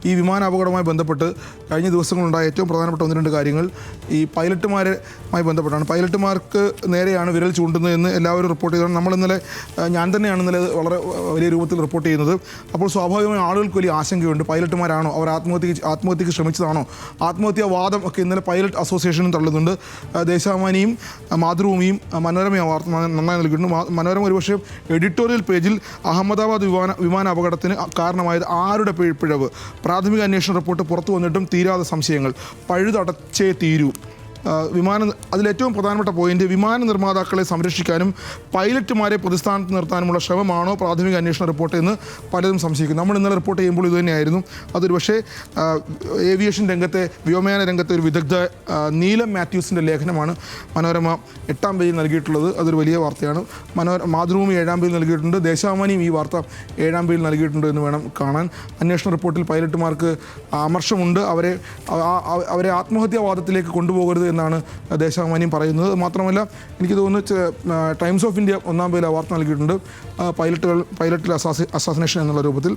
ഈ വിമാന അപകടവുമായി ബന്ധപ്പെട്ട് കഴിഞ്ഞ ദിവസങ്ങളുണ്ടായ ഏറ്റവും പ്രധാനപ്പെട്ട ഒന്ന് രണ്ട് കാര്യങ്ങൾ ഈ പൈലറ്റുമാരുമായി ബന്ധപ്പെട്ടാണ്. പൈലറ്റുമാർക്ക് നേരെയാണ് വിരൽ ചൂണ്ടുന്നത് എന്ന് എല്ലാവരും റിപ്പോർട്ട് ചെയ്തതാണ്. നമ്മൾ ഇന്നലെ ഞാൻ തന്നെയാണ് ഇന്നലെ വളരെ വലിയ രൂപത്തിൽ റിപ്പോർട്ട് ചെയ്യുന്നത്. അപ്പോൾ സ്വാഭാവികമായി ആളുകൾക്ക് വലിയ ആശങ്കയുണ്ട്. പൈലറ്റുമാരാണോ, അവർ ആത്മഹത്യക്ക് ശ്രമിച്ചതാണോ, ആത്മഹത്യാ വാദം ഒക്കെ ഇന്നലെ പൈലറ്റ് അസോസിയേഷനും തള്ളുന്നുണ്ട്. ദേശാഭിമാനിയും മാതൃഭൂമിയും മനോരമ വാർത്ത നന്നായി നൽകിയിട്ടുണ്ട്. മനോരമ ഒരുപക്ഷെ എഡിറ്റോറിയൽ പേജിൽ അഹമ്മദാബാദ് വിമാന അപകടത്തിന് കാരണമായത് ആരുടെ പിഴവ്, പ്രാഥമിക അന്വേഷണ റിപ്പോർട്ട് പുറത്തു വന്നിട്ടും തീരാതെ സംശയങ്ങൾ, പഴുതടച്ചേ തീരൂ. അതിലേറ്റവും പ്രധാനപ്പെട്ട പോയിന്റ്, വിമാന നിർമ്മാതാക്കളെ സംരക്ഷിക്കാനും പൈലറ്റുമാരെ പ്രതിസ്ഥാനത്ത് നിർത്താനുമുള്ള ശ്രമമാണോ പ്രാഥമിക അന്വേഷണ റിപ്പോർട്ട് എന്ന് പലരും സംശയിക്കുന്നു. നമ്മൾ ഇന്നലെ റിപ്പോർട്ട് ചെയ്യുമ്പോൾ ഇതുതന്നെയായിരുന്നു. അതൊരു പക്ഷേ ഏവിയേഷൻ രംഗത്തെ, വ്യോമയാന രംഗത്തെ ഒരു വിദഗ്ധ നീലം മാത്യൂസിൻ്റെ ലേഖനമാണ് മനോരമ 8-ാം പേജിൽ നൽകിയിട്ടുള്ളത്. അതൊരു വലിയ വാർത്തയാണ്. മാതൃഭൂമി 7-ാം പേജിൽ നൽകിയിട്ടുണ്ട്. ദേശാഭിമാനിയും ഈ വാർത്ത 7-ാം പേജിൽ നൽകിയിട്ടുണ്ട് എന്ന് വേണം കാണാൻ. അന്വേഷണ റിപ്പോർട്ടിൽ പൈലറ്റുമാർക്ക് അമർഷമുണ്ട്. അവരെ ആത്മഹത്യാവാദത്തിലേക്ക് കൊണ്ടുപോകരുത് എന്നാണ് ദേശാഭിമാനിയും പറയുന്നത്. മാത്രമല്ല എനിക്ക് തോന്നുന്നു ടൈംസ് ഓഫ് ഇന്ത്യ 1-ാം പേജിൽ വാർത്ത നൽകിയിട്ടുണ്ട്. പൈലറ്റിൽ അസാസിനേഷൻ എന്നുള്ള രൂപത്തിൽ.